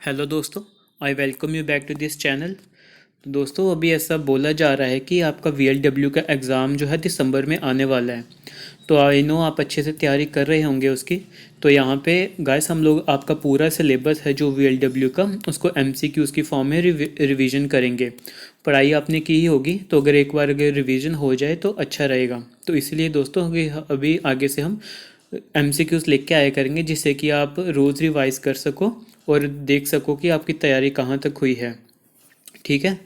Hello दोस्तों, I welcome you back to this channel. तो दोस्तों, अभी ऐसा बोला जा रहा है कि आपका VLW का एग्ज़ाम जो है दिसंबर में आने वाला है। तो आई नो आप अच्छे से तैयारी कर रहे होंगे उसकी। तो यहाँ पे गाइस हम लोग आपका पूरा सिलेबस है जो VLW का, उसको MCQs की फॉर्म में रिवीजन करेंगे। पढ़ाई आपने की ही होगी, तो अगर रिवीजन हो जाए तो अच्छा रहेगा। तो इसलिए दोस्तों अभी आगे से हम MCQs लेके आया करेंगे, जिससे कि आप रोज़ रिवाइज कर सको और देख सको कि आपकी तैयारी कहाँ तक हुई है। ठीक है।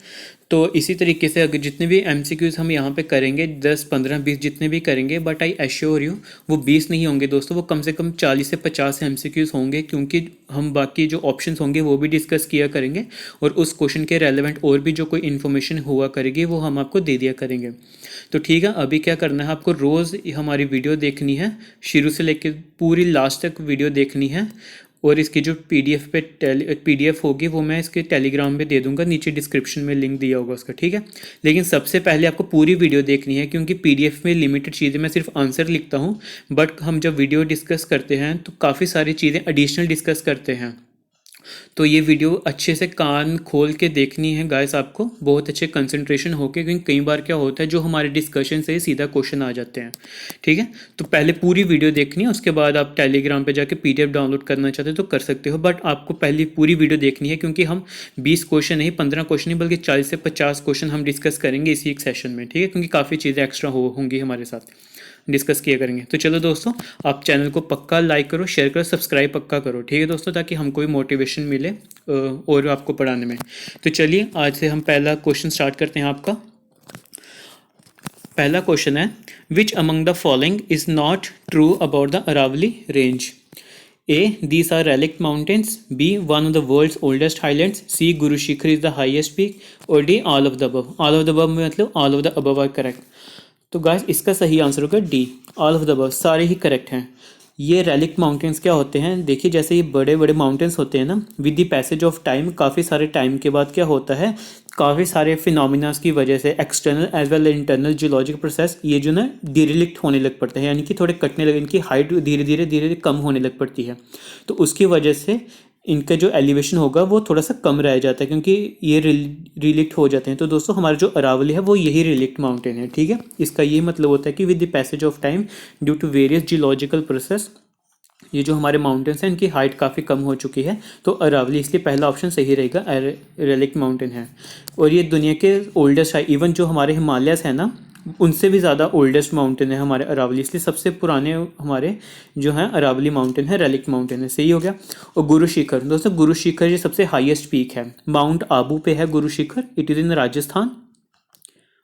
तो इसी तरीके से अगर जितने भी MCQs हम यहाँ पे करेंगे, 10 15 20 जितने भी करेंगे, बट आई एश्योर यू वो 20 नहीं होंगे दोस्तों, वो कम से कम 40 से 50 MCQs होंगे, क्योंकि हम बाकी जो ऑप्शंस होंगे वो भी डिस्कस किया करेंगे और उस क्वेश्चन के रेलेवेंट और भी जो कोई इन्फॉर्मेशन हुआ करेगी वो हम आपको दे दिया करेंगे। तो ठीक है, अभी क्या करना है, आपको रोज़ हमारी वीडियो देखनी है, शुरू से लेकर पूरी लास्ट तक वीडियो देखनी है। और इसकी जो PDF होगी वो मैं इसके टेलीग्राम पे दे दूंगा, नीचे डिस्क्रिप्शन में लिंक दिया होगा उसका। ठीक है। लेकिन सबसे पहले आपको पूरी वीडियो देखनी है, क्योंकि PDF में लिमिटेड चीज़ें, मैं सिर्फ आंसर लिखता हूँ, बट हम जब वीडियो डिस्कस करते हैं तो काफ़ी सारी चीज़ें एडिशनल डिस्कस करते हैं। तो ये वीडियो अच्छे से कान खोल के देखनी है गाइस, आपको बहुत अच्छे कंसंट्रेशन होके, क्योंकि कई बार क्या होता है जो हमारे डिस्कशन से सीधा क्वेश्चन आ जाते हैं। ठीक है। तो पहले पूरी वीडियो देखनी है, उसके बाद आप टेलीग्राम पे जाके PDF डाउनलोड करना चाहते हो तो कर सकते हो, बट आपको पहले पूरी वीडियो देखनी है, क्योंकि हम 20 क्वेश्चन नहीं, 15 क्वेश्चन नहीं, बल्कि 40 से 50 क्वेश्चन हम डिस्कस करेंगे इसी एक सेशन में। ठीक है, क्योंकि काफ़ी चीज़ें एक्स्ट्रा होंगी हमारे साथ, डिस्कस किया करेंगे। तो चलो दोस्तों, आप चैनल को पक्का लाइक करो, शेयर करो, सब्सक्राइब पक्का करो। ठीक है दोस्तों, ताकि हमको भी मोटिवेशन मिले और आपको पढ़ाने में। तो चलिए आज से हम पहला क्वेश्चन स्टार्ट करते हैं। आपका पहला क्वेश्चन है, which among the following is not true about the Aravalli range? A. These are relict mountains. B. One of the world's oldest highlands. C. Guru Shikhar is the highest peak. और D. All of the above. All of the above में मतलब all of the above are correct. तो guys इसका सही answer होगा D. All of the above, सारे ही correct हैं। ये रेलिक माउंटेन्स क्या होते हैं, देखिए जैसे ये बड़े बड़े माउंटेन्स होते हैं ना, with the passage of time, काफ़ी सारे टाइम के बाद क्या होता है, काफ़ी सारे फिनोमिनास की वजह से, external as well internal geological process, ये जो ना डिरिलिक्ट होने लग पड़ते हैं, यानी कि थोड़े कटने लगे, इनकी हाइट धीरे धीरे कम होने लग पड़ती है। तो उसकी वजह से इनका जो एलिवेशन होगा वो थोड़ा सा कम रह जाता है, क्योंकि ये रिलिक्ट हो जाते हैं। तो दोस्तों हमारा जो अरावली है वो यही रिलिक्ट माउंटेन है। ठीक है, इसका ये मतलब होता है कि with the passage of time due to various geological process, ये जो हमारे माउंटेन्स हैं इनकी हाइट काफ़ी कम हो चुकी है। तो अरावली, इसलिए पहला ऑप्शन सही रहेगा, रेलिक्ट माउंटेन है। और ये दुनिया के ओल्डेस्ट है, इवन जो हमारे हिमालयस है ना उनसे भी ज़्यादा ओल्डेस्ट माउंटेन है हमारे अरावली, इसलिए सबसे पुराने हमारे जो हैं अरावली माउंटेन है, रेलिक्ट माउंटेन है। सही हो गया। और गुरु शिखर, दोस्तों गुरु शिखर ये सबसे हाईएस्ट पीक है, माउंट आबू पे है गुरु शिखर, इट इज़ इन राजस्थान।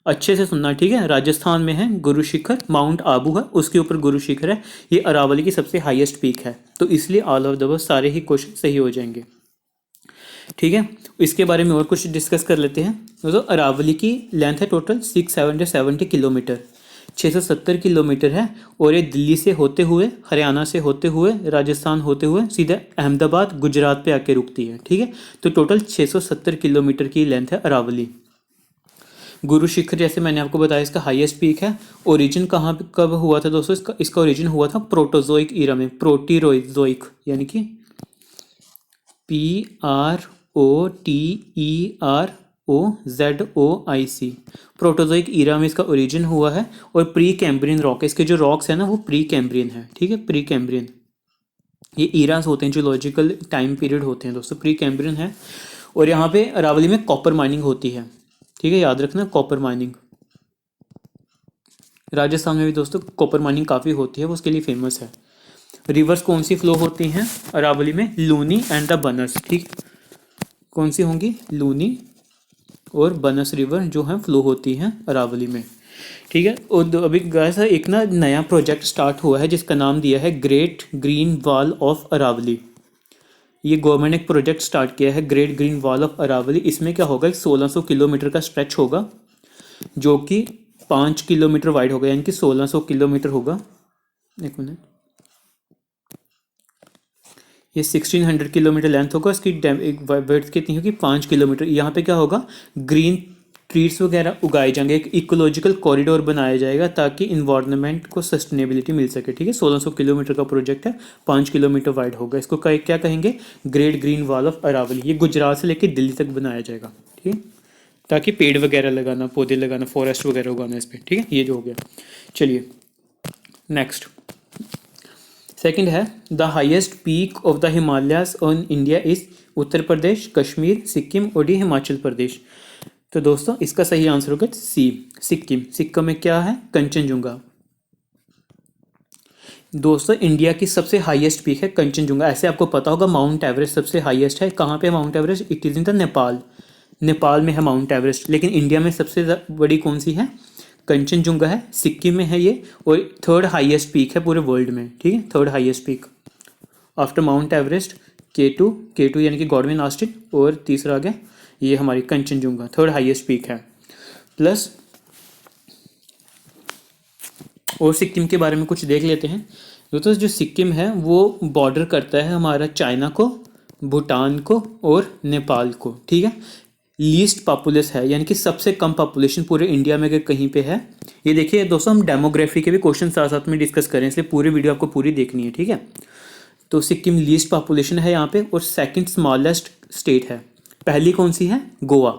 अच्छे से सुनना, ठीक है, राजस्थान में है गुरु शिखर, माउंट आबू है उसके ऊपर गुरु शिखर है, ये अरावली की सबसे हाईएस्ट पीक है। तो इसलिए ऑल ऑफ द अबव सारे ही क्वेश्चन सही हो जाएंगे। ठीक है, इसके बारे में और कुछ डिस्कस कर लेते हैं। दोस्तों अरावली की लेंथ है टोटल 670 किलोमीटर, 670 किलोमीटर है। और ये दिल्ली से होते हुए, हरियाणा से होते हुए, राजस्थान होते हुए सीधे अहमदाबाद गुजरात पे आके रुकती है। ठीक है, तो टोटल 670 किलोमीटर की लेंथ है अरावली। गुरु शिखर जैसे मैंने आपको बताया इसका हाईएस्ट पीक है। ओरिजिन कहाँ कब हुआ था दोस्तों, इसका ओरिजिन हुआ था प्रोटोजोइक ईरा में, प्रोटीरोजोइक, यानी कि PROTEROZOIC, प्रोटोजोइक ईरा में इसका ओरिजिन हुआ है। और प्री कैम्ब्रियन रॉक, इसके जो रॉक्स है ना वो प्री कैम्ब्रियन है। ठीक है, प्री कैम्ब्रियन, ये ईरास होते हैं, जियोलॉजिकल टाइम पीरियड होते हैं दोस्तों, प्री कैम्ब्रियन है। और यहाँ पे अरावली में कॉपर माइनिंग होती है। ठीक है, याद रखना कॉपर माइनिंग। राजस्थान में भी दोस्तों कॉपर माइनिंग काफ़ी होती है, वो उसके लिए फेमस है। रिवर्स कौन सी फ्लो होती हैं अरावली में, लूनी एंड द बनस। ठीक, कौन सी होंगी, लूनी और बनस रिवर जो है फ्लो होती हैं अरावली में। ठीक है, और अभी गाइस एक ना नया प्रोजेक्ट स्टार्ट हुआ है जिसका नाम दिया है great green wall of Aravalli. ये गवर्नमेंट ने एक प्रोजेक्ट स्टार्ट किया है, great green wall of Aravalli. इसमें क्या होगा, 1600 किलोमीटर का स्ट्रेच होगा, जो कि 5 किलोमीटर वाइड होगा, यानी कि 1600 किलोमीटर होगा। एक मिनट, ये 1600 किलोमीटर लेंथ होगा, इसकी वेड्थ कितनी होगी, 5 किलोमीटर। यहाँ पे क्या होगा, ग्रीन ट्रीज वगैरह उगाए जाएंगे, एक इकोलॉजिकल कॉरिडोर बनाया जाएगा ताकि इन्वायरमेंट को सस्टेनेबिलिटी मिल सके। ठीक है, 1600 किलोमीटर का प्रोजेक्ट है, 5 किलोमीटर वाइड होगा। इसको क्या कहेंगे, great green wall of Aravalli. ये गुजरात से लेकर दिल्ली तक बनाया जाएगा। ठीक है, ताकि पेड़ वगैरह लगाना, पौधे लगाना, फॉरेस्ट वगैरह उगाना इस पर। ठीक है, ये जो हो गया। चलिए नेक्स्ट, सेकंड है the highest peak of the Himalayas on India is Uttar Pradesh, Kashmir, Sikkim और डी हिमाचल प्रदेश। तो दोस्तों इसका सही आंसर होगा सी, सिक्किम। सिक्किम में क्या है, कंचनजुंगा। दोस्तों इंडिया की सबसे हाईएस्ट पीक है कंचनजुंगा। ऐसे आपको पता होगा माउंट एवरेस्ट सबसे हाईएस्ट है। कहाँ पे mount Everest, it is in the Nepal. Nepal में है माउंट एवरेस्ट, लेकिन इंडिया में सबसे बड़ी कौन सी है, कंचनजुंगा है, सिक्किम में है ये। और थर्ड हाईएस्ट पीक है पूरे वर्ल्ड में। ठीक है, third highest peak after mount Everest, K2 यानी कि गॉडविन ऑस्टिन, और तीसरा आ गया ये हमारी कंचनजुंगा, थर्ड हाईएस्ट पीक है। प्लस और सिक्किम के बारे में कुछ देख लेते हैं। दोस्तों जो सिक्किम है वो बॉर्डर करता है हमारा चाइना को, भूटान को और नेपाल को। ठीक है, लीस्ट पॉपुलस है, यानी कि सबसे कम पॉपुलेशन पूरे इंडिया में अगर कहीं पे है। ये देखिए दोस्तों, हम डेमोग्राफी के भी क्वेश्चन साथ साथ में डिस्कस करें, इसलिए पूरी वीडियो आपको पूरी देखनी है। ठीक है, तो सिक्किम लीस्ट पॉपुलेशन है यहाँ पे, और सेकंड स्मॉलेस्ट स्टेट है। पहली कौन सी है, गोवा।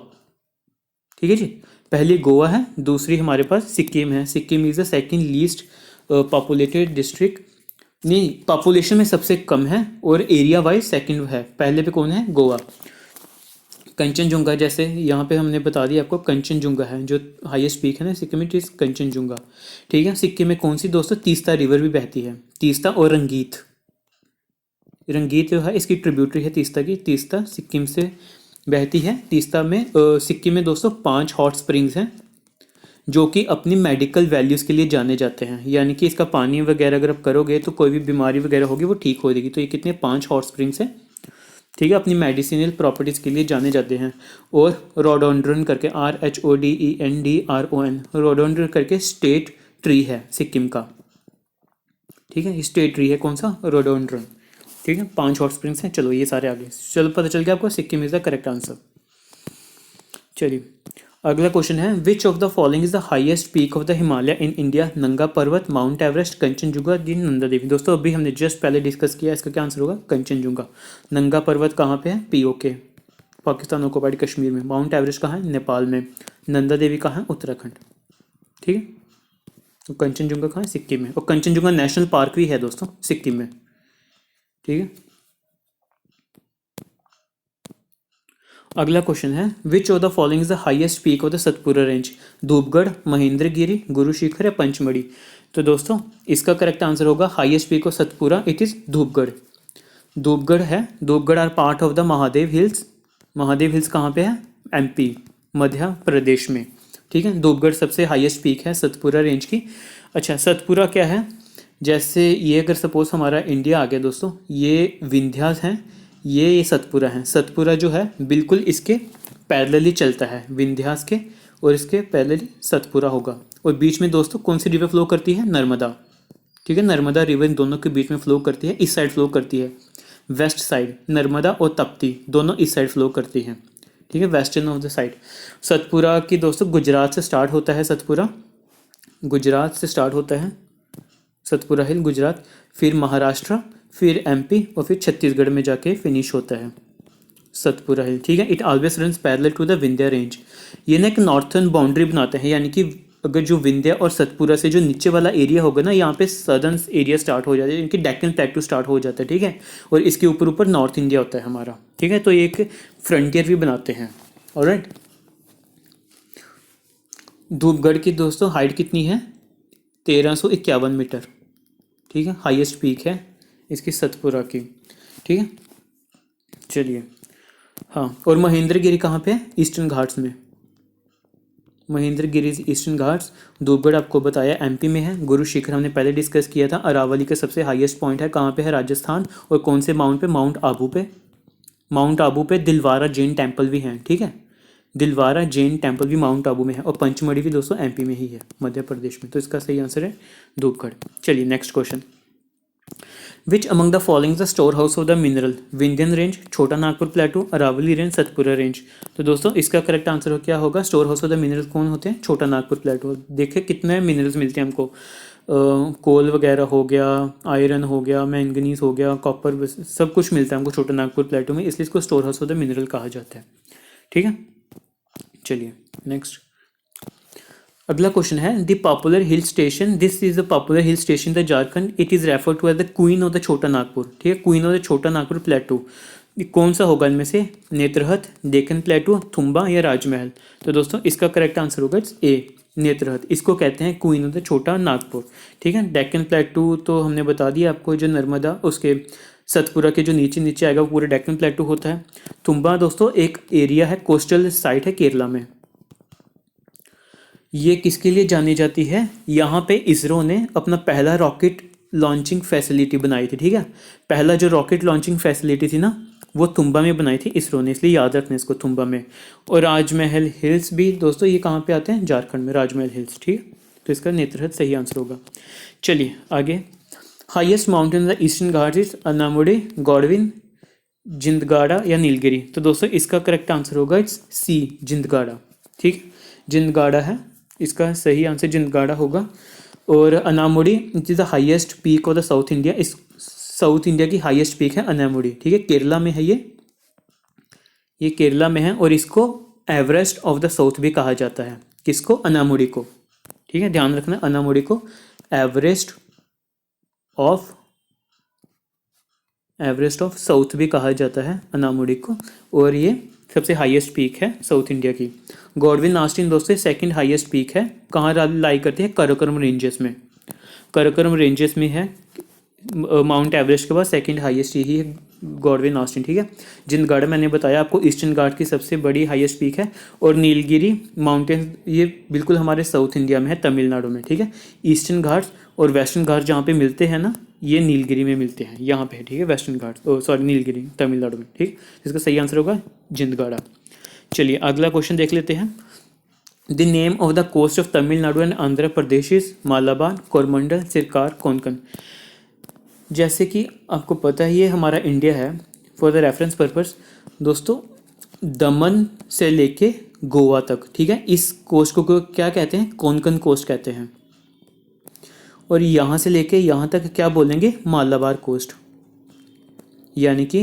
ठीक है जी, पहली गोवा है, दूसरी हमारे पास सिक्किम है। Sikkim is the second least populated district, नहीं पॉपुलेशन में सबसे कम है और एरिया वाइज सेकंड है। पहले पे कौन है, गोवा। कंचनजुंगा, जैसे यहाँ पे हमने बता दिया आपको, कंचनजुंगा है जो हाईएस्ट पीक है ना सिक्किम में, इज कंचनजुंगा। ठीक है, सिक्किम में कौन सी दोस्तों, तीस्ता रिवर भी बहती है, तीस्ता और रंगीत। रंगीत जो है इसकी ट्रिब्यूटरी है तीस्ता की, तीस्ता सिक्किम से बहती है। तीस्ता में सिक्किम में दोस्तों 5 हॉट स्प्रिंग्स हैं जो कि अपनी मेडिकल वैल्यूज़ के लिए जाने जाते हैं, यानी कि इसका पानी वगैरह अगर आप करोगे तो कोई भी बीमारी वगैरह होगी वो ठीक हो जाएगी। तो ये कितने, 5 हॉट स्प्रिंग्स हैं। ठीक है, अपनी मेडिसिनल प्रॉपर्टीज़ के लिए जाने जाते हैं। और रोडोडेंड्रन करके, RHODENDRON, रोडोडेंड्रन करके स्टेट ट्री है सिक्किम का। ठीक है, स्टेट ट्री है कौन सा, रोडोडेंड्रन। ठीक है, 5 हॉट स्प्रिंग्स हैं। चलो ये सारे आगे, चलो पता चल गया आपको, Sikkim is the correct answer. चलिए अगला क्वेश्चन है, which of the following is the highest peak of the Himalaya in India, नंगा पर्वत, माउंट एवरेस्ट, कंचनजुंगा, दी नंदा देवी। दोस्तों अभी हमने जस्ट पहले डिस्कस किया, इसका क्या आंसर होगा, कंचनजुंगा। नंगा पर्वत कहाँ पे है, POK, पाकिस्तान ऑक्युपाइड कश्मीर में। माउंट एवरेस्ट कहाँ है, नेपाल में। नंदा देवी कहाँ है, उत्तराखंड। ठीक है, तो कंचनजुंगा कहाँ है, सिक्किम में। और कंचनजुंगा नेशनल पार्क भी है दोस्तों सिक्किम में। ठीक है, अगला क्वेश्चन है, which of the following is the highest peak of the Satpura range, Dhupgarh, Mahendragiri, Guru Shikhar या पंचमढ़ी। तो दोस्तों इसका करेक्ट आंसर होगा highest peak of Satpura, it is Dhupgarh. Dhupgarh है, Dhupgarh are part of the Mahadev hills. Mahadev hills कहाँ पे है, MP, मध्य प्रदेश में। ठीक है, धूपगढ़ सबसे हाईएस्ट पीक है सतपुरा रेंज की। अच्छा, सतपुरा क्या है, जैसे ये अगर सपोज हमारा इंडिया आ गया दोस्तों, ये विंध्यास हैं, ये सतपुरा है। सतपुरा जो है बिल्कुल इसके पैरेलली चलता है, विंध्यास के, और इसके पैरेलली सतपुरा होगा। और बीच में दोस्तों कौन सी रिवर फ्लो करती है, नर्मदा। ठीक है, नर्मदा रिवर इन दोनों के बीच में फ्लो करती है, इस साइड फ्लो करती है, वेस्ट साइड। नर्मदा और तप्ती दोनों इस साइड फ्लो करती हैं। ठीक है, western of the side. Satpura की दोस्तों गुजरात से स्टार्ट होता है, सतपुरा गुजरात से स्टार्ट होता है, सतपुरा हिल गुजरात, फिर महाराष्ट्र, फिर MP और फिर छत्तीसगढ़ में जाके फिनिश होता है सतपुरा हिल। ठीक है, it always runs parallel to the Vindhya range. ये ना एक नॉर्थर्न बाउंड्री बनाते हैं, यानी कि अगर जो विंध्या और सतपुरा से जो नीचे वाला एरिया होगा ना, यहाँ पे सदर्न एरिया स्टार्ट हो जाता है, इनकी डेक्कन प्लेटू स्टार्ट हो जाता है। ठीक है, और इसके ऊपर ऊपर नॉर्थ इंडिया होता है हमारा। ठीक है, तो ये एक फ्रंटियर भी बनाते हैं। ऑलराइट, धूपगढ़ की दोस्तों हाइट कितनी है, 1351 मीटर। ठीक है, हाईएस्ट पीक है इसकी सतपुरा की। ठीक है, चलिए हाँ, और महेंद्रगिरी कहाँ पे है, ईस्टर्न घाट्स में। महेंद्रगिरी ईस्टर्न घाट्स। धूपगढ़ आपको बताया MP में है। गुरु शिखर हमने पहले डिस्कस किया था, अरावली का सबसे हाईएस्ट पॉइंट है, कहाँ पे है, राजस्थान। और कौन से माउंट पे, माउंट आबू पे। माउंट आबू पे दिलवारा जैन टेम्पल भी हैं। ठीक है, दिलवारा जैन टेम्पल भी माउंट आबू में है। और पंचमढ़ी भी दोस्तों MP में ही है, मध्य प्रदेश में। तो इसका सही आंसर है धूपगढ़। चलिए next question, which among the following the store house of the mineral, Vindhyan range, छोटा Nagpur plateau, Aravalli range, Satpura range. तो दोस्तों इसका करेक्ट आंसर क्या होगा, store house of the mineral कौन होते हैं, छोटा नागपुर प्लेटू। देखिए कितने मिनरल्स मिलते हैं हमको, कोल वगैरह हो गया, आयरन हो गया, मैंगनीज हो गया, कॉपर, सब कुछ मिलता है हमको छोटा नागपुर प्लेटू में, इसलिए इसको store house of the mineral कहा जाता है। ठीक है, चलिए नेक्स्ट अगला क्वेश्चन है, the popular hill station, this is the popular hill station the Jharkhand, it is refer to as the queen of the Chota Nagpur. ठीक है, queen of the Chota Nagpur प्लेटू कौन सा होगा इनमें से, नेत्रहट, डेक्कन प्लेटू, थुम्बा या राजमहल। तो दोस्तों इसका करेक्ट आंसर होगा इट्स ए, नेत्रहट। इसको कहते हैं queen of the Chota Nagpur. ठीक है, डेक्कन प्लेटू तो हमने बता दिया आपको, जो नर्मदा उसके सतपुरा के जो नीचे नीचे आएगा वो पूरा डेक्कन प्लेटू होता है। थुम्बा दोस्तों एक एरिया है, कोस्टल साइट है केरला में। ये किसके लिए जानी जाती है, यहाँ पे इसरो ने अपना पहला रॉकेट लॉन्चिंग फैसिलिटी बनाई थी। ठीक है, पहला जो रॉकेट लॉन्चिंग फैसिलिटी थी ना वो थुम्बा में बनाई थी इसरो ने, इसलिए याद रखना इसको थुम्बा में। और राजमहल हिल्स भी दोस्तों ये कहाँ पे आते हैं, झारखंड में, राजमहल हिल्स। ठीक है, तो इसका नेत्रहट सही आंसर होगा। चलिए आगे, highest mountain the eastern Ghats is Anamudi, Godwin, Jindhagada या नीलगिरी। तो दोस्तों इसका करेक्ट आंसर होगा इट्स सी, जिंदगाड़ा। ठीक, जिंदगाड़ा है इसका सही आंसर, जिंदगाड़ा होगा। और Anamudi it is the highest peak of the south India, इस साउथ इंडिया की हाईएस्ट पीक है अनामुडी। ठीक है, केरला में है ये केरला में है, और इसको एवरेस्ट ऑफ द साउथ भी कहा जाता है। किसको, अनामुडी को। ठीक है, ध्यान रखना, अनामुडी को एवरेस्ट ऑफ साउथ भी कहा जाता है अनामुडी को, और ये सबसे हाईएस्ट पीक है साउथ इंडिया की। गॉडविन आस्टिन दोस्तों सेकंड हाईएस्ट पीक है, कहाँ लाई करते हैं, कराकोरम रेंजेस में। कराकोरम रेंजेस में है, माउंट एवरेस्ट के बाद सेकंड हाईएस्ट यही है गॉडविन आस्टिन। ठीक है, जिंदगाड़ा मैंने बताया आपको ईस्टर्न घाट की सबसे बड़ी हाईएस्ट पीक है, और नीलगिरी माउंटेन ये बिल्कुल हमारे साउथ इंडिया में है, तमिलनाडु में। ठीक है, ईस्टर्न घाट्स और वेस्टर्न घाट जहाँ पे मिलते हैं ना, ये नीलगिरी में मिलते हैं, यहाँ पे। ठीक है, वेस्टर्न घाट, सॉरी नीलगिरी तमिलनाडु में। ठीक, इसका सही आंसर होगा जिंदगाड़ा। चलिए अगला क्वेश्चन देख लेते हैं, the name of the coast of Tamil Nadu and Andhra Pradesh is Malabar, Coromandel, Circar, Konkan. जैसे कि आपको पता है ये हमारा इंडिया है, फॉर द रेफरेंस पर्पस दोस्तों, दमन से लेके गोवा तक। ठीक है, इस कोस्ट को क्या कहते हैं, कोंकण कोस्ट कहते हैं। और यहाँ से लेके यहाँ तक क्या बोलेंगे, मालाबार कोस्ट, यानी कि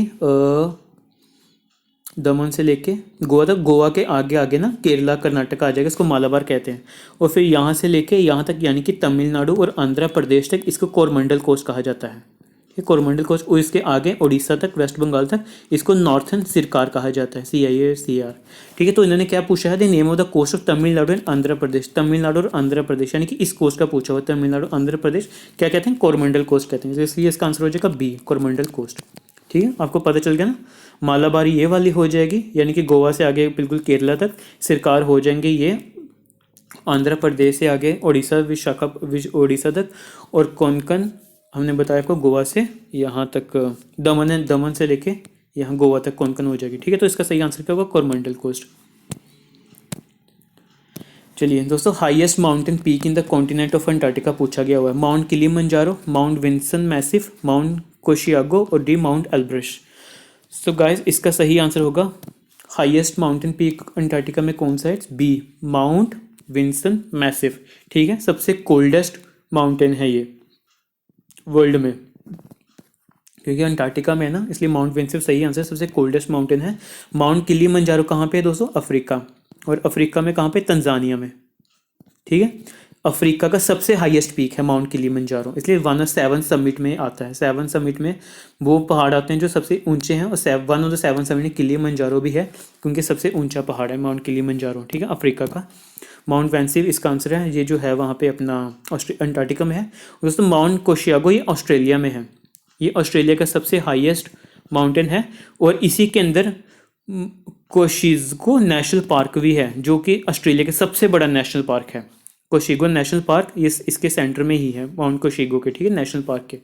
दमन से लेके गोवा तक, गोवा के आगे आगे ना केरला कर्नाटक आ जाएगा, इसको मालाबार कहते हैं। और फिर यहाँ से लेके यहाँ तक यानी कि तमिलनाडु और आंध्र प्रदेश तक इसको कोरमंडल कोस्ट कहा जाता है। ये कोरमंडल कोस्ट, और इसके आगे उड़ीसा तक, वेस्ट बंगाल तक इसको नॉर्थन सिरकार कहा जाता है, CIAR। ठीक है, तो इन्होंने क्या पूछा है, the name of the coast of Tamil Nadu and Andhra Pradesh, Tamil Nadu और आंध्र प्रदेश यानी कि इस कोस्ट का पूछा हुआ, तमिलनाडु आंध्र प्रदेश क्या कहते हैं, कोरमंडल कोस्ट कहते हैं, इसलिए इसका आंसर हो जाएगा बी, कोरमंडल कोस्ट। ठीक है, आपको पता चल गया ना, मालाबारी ये वाली हो जाएगी यानी कि गोवा से आगे बिल्कुल केरला तक, सिरकार हो जाएंगे ये आंध्र प्रदेश से आगे उड़ीसा उड़ीसा तक, और कोंकण हमने बताया आपको गोवा से यहाँ तक, दमन से लेके यहाँ गोवा तक कोंकण हो जाएगी। ठीक है, तो इसका सही आंसर क्या होगा, कोरमंडल कोस्ट। चलिए दोस्तों, highest mountain peak in the continent of Antarctica पूछा गया हुआ है, mount Kilimanjaro, mount Vinson massif, mount Kosciuszko और D mount Elbrus. So guys इसका सही आंसर होगा, हाईएस्ट माउंटेन पीक अंटार्कटिका में कौन सा है, बी, माउंट विंसन मैसिव। ठीक है, सबसे कोल्डेस्ट माउंटेन है ये वर्ल्ड में, क्योंकि अंटार्कटिका में है ना, इसलिए माउंट विंसन सही आंसर, सबसे कोल्डेस्ट माउंटेन है। माउंट किलिमंजारो कहाँ पे है दोस्तों, अफ्रीका, और अफ्रीका में कहाँ पे, तंजानिया में। ठीक है, अफ्रीका का सबसे हाईएस्ट पीक है माउंट किलिमंजारो, इसलिए 1 ऑफ 7 समिट में आता है। 7 समिट में वो पहाड़ आते हैं जो सबसे ऊंचे हैं, और 1 ऑफ द 7 समिट में किलिमंजारो भी है, क्योंकि सबसे ऊंचा पहाड़ है माउंट किलिमंजारो। ठीक है, अफ्रीका का। माउंट वैंसिव इसका आंसर है, ये जो है वहाँ पे अपना अंटार्कटिका में है। दोस्तों माउंट कोशियागो ये ऑस्ट्रेलिया में है, ये ऑस्ट्रेलिया का सबसे हाईएस्ट माउंटेन है, और इसी के अंदर कोशिगो नेशनल पार्क भी है, जो कि ऑस्ट्रेलिया का सबसे बड़ा नेशनल पार्क है। कोशिगो नेशनल पार्क इसके सेंटर में ही है, माउंट कोशिगो के। ठीक है, नेशनल पार्क के।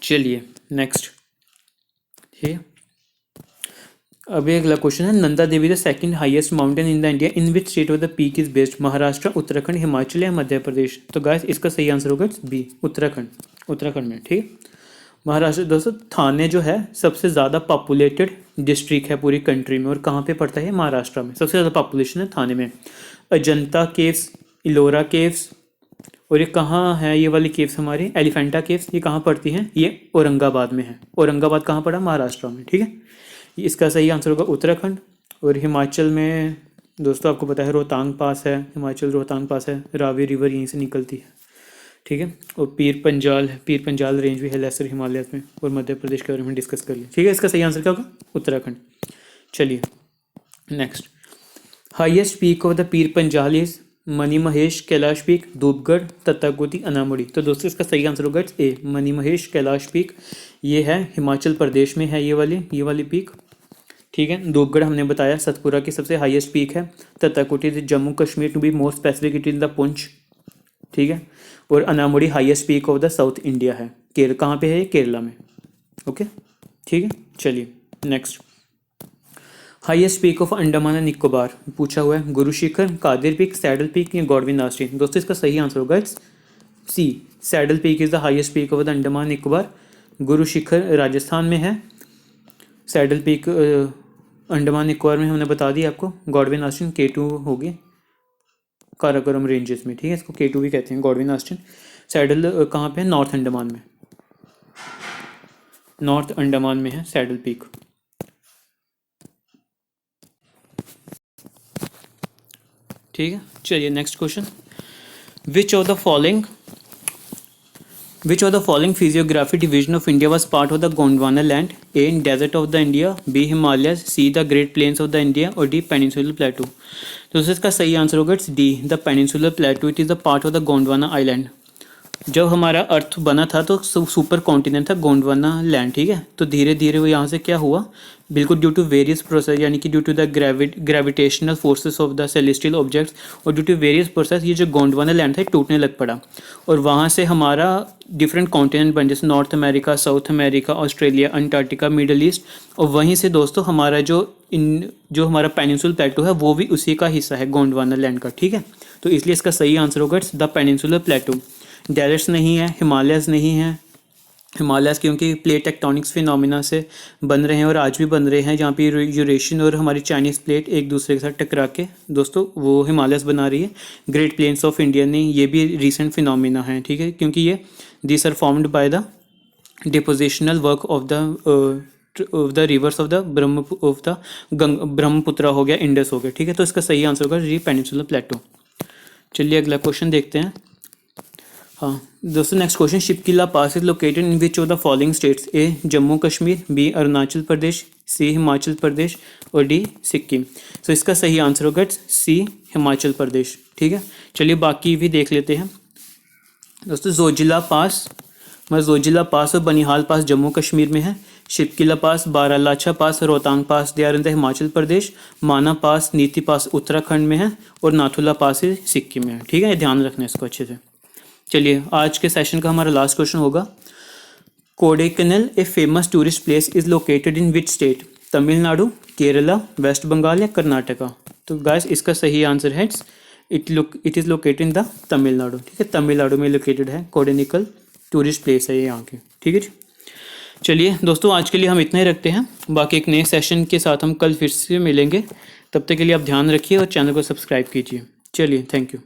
चलिए नेक्स्ट, ठीक है, अभी अगला क्वेश्चन है, Nanda Devi the second highest mountain in the India, in which state of the peak is based, Maharashtra, Uttarakhand, Himachal या मध्य प्रदेश। तो गाइस इसका सही आंसर होगा बी, उत्तराखंड, उत्तराखंड में। ठीक है, महाराष्ट्र दोस्तों थाने जो है सबसे ज़्यादा पॉपुलेटेड डिस्ट्रिक्ट है पूरी कंट्री में, और कहाँ पे पड़ता है? महाराष्ट्र में सबसे ज़्यादा पॉपुलेशन है थाने में। अजंता केव्स, इलोरा केव्स, और ये कहाँ है? ये वाली केव्स हमारी एलिफेंटा केव्स, ये कहाँ पड़ती हैं? ये औरंगाबाद में है। औरंगाबाद कहाँ पड़ा? महाराष्ट्र में, ठीक है। इसका सही आंसर होगा उत्तराखंड। और हिमाचल में दोस्तों आपको पता है रोहतांग पास है, हिमाचल रोहतांग पास है, रावी रिवर यहीं से निकलती है, ठीक है। और पीर पंजाल रेंज भी है लेसर हिमालय में, और मध्य प्रदेश के बारे में डिस्कस कर लिया, ठीक है। इसका सही आंसर क्या होगा? उत्तराखंड। चलिए next, highest peak of the Pir Panjal is Mani Mahesh, Kailash peak, Dhupgarh, Tatakuti, Anamudi. तो दोस्तों इसका सही आंसर होगा ए, मनी महेश कैलाश पीक। ये है हिमाचल प्रदेश में है ये वाली पीक, ठीक है। धूपगढ़ हमने बताया सतपुरा की सबसे हाईएस्ट पीक है। Tatakuti Jammu Kashmir, to be more specific it is the Poonch, ठीक है। और Anamudi highest peak of the south India है। कहाँ पे है ये? केरला में, ओके, ठीक है। चलिए next, highest peak of Andaman and Nicobar पूछा हुआ है। Guru Shikhar, Kadir peak, saddle peak या गॉडविन आस्टीन। दोस्तों इसका सही आंसर होगा it's C, saddle peak is the highest peak of the Andaman Nicobar. Guru Shikhar Rajasthan में है, सैडल पीक अंडमान निकोबार में हमने बता दी आपको। गॉडविन आस्टीन K2 होगी काराकोरम रेंजेस में, ठीक है। इसको K2 भी कहते हैं, गॉडविन आस्टीन। सैडल कहाँ पे है? नॉर्थ अंडमान में, नॉर्थ अंडमान में है सैडल पीक। ठीक है, चलिए next question, which of the following physiography division of India was part of the Gondwana land? A desert of the India, B Himalaya, C the great plains of the India, और D peninsular plateau. तो इसका सही answer होगा it's D, the peninsular plateau. It is the part of the Gondwana island. जब हमारा अर्थ बना था तो सुपर कॉन्टिनेंट था गोंडवाना लैंड, ठीक है। तो धीरे धीरे वो यहाँ से क्या हुआ, बिल्कुल ड्यू टू वेरियस प्रोसेस, यानी कि due to the gravitational forces of the celestial objects, और ड्यू टू वेरियस प्रोसेस ये जो गोंडवाना लैंड था टूटने लग पड़ा, और वहाँ से हमारा डिफरेंट कॉन्टिनेंट बन, जैसे north America, south America, Australia, Antarctica, middle east. और वहीं से दोस्तों हमारा जो हमारा पेनिनसुलर प्लेटू है वो भी उसी का हिस्सा है गोंडवाना लैंड का, ठीक है। तो इसलिए इसका सही आंसर होगा it's the peninsular plateau. Deserts नहीं है, हिमालयस नहीं है। हिमालयस क्योंकि प्लेट टेक्टोनिक्स फिनोमिना से बन रहे हैं और आज भी बन रहे हैं, जहाँ पे यूरेशियन और हमारी चाइनीज़ प्लेट एक दूसरे के साथ टकरा के दोस्तों वो हिमालयस बना रही है। ग्रेट प्लेन्स ऑफ इंडिया नहीं, ये भी रिसेंट फिनोमिना है, ठीक है, क्योंकि ये this are formed by the depositional work of the rivers of the Brahmaputra हो गया, इंडस हो गया, ठीक है। तो इसका सही आंसर होगा री पेनिनसुलर प्लेटू। चलिए अगला क्वेश्चन देखते हैं। हाँ दोस्तों next question, Shipki La pass is located in which of the following states? A Jammu Kashmir, B Arunachal Pradesh, C Himachal Pradesh, और डी सिक्किम। तो इसका सही आंसर होगा सी हिमाचल प्रदेश, ठीक है। चलिए बाकी भी देख लेते हैं दोस्तों। जोजिला पास और बनिहाल पास जम्मू कश्मीर में है। Shipki La pass, Baralacha La pass, Rohtang pass they are in the Himachal Pradesh. Mana pass, नीति पास उत्तराखंड में है, और नाथुला पास सिक्किम में है, ठीक है। ध्यान रखना इसको अच्छे से। चलिए आज के सेशन का हमारा लास्ट क्वेश्चन होगा, Kodaikanal a famous tourist place is located in which state? Tamil Nadu, Kerala, West Bengal या कर्नाटका। तो गाइस इसका सही आंसर है it is located in the Tamil Nadu, ठीक है। तमिलनाडु में लोकेटेड है, कोडाईकनाल टूरिस्ट प्लेस है ये यहाँ की, ठीक है जी। चलिए दोस्तों आज के लिए हम इतना ही रखते हैं, बाकी एक नए सेशन के साथ हम कल फिर से मिलेंगे। तब तक के लिए आप ध्यान रखिए और चैनल को सब्सक्राइब कीजिए। चलिए थैंक यू।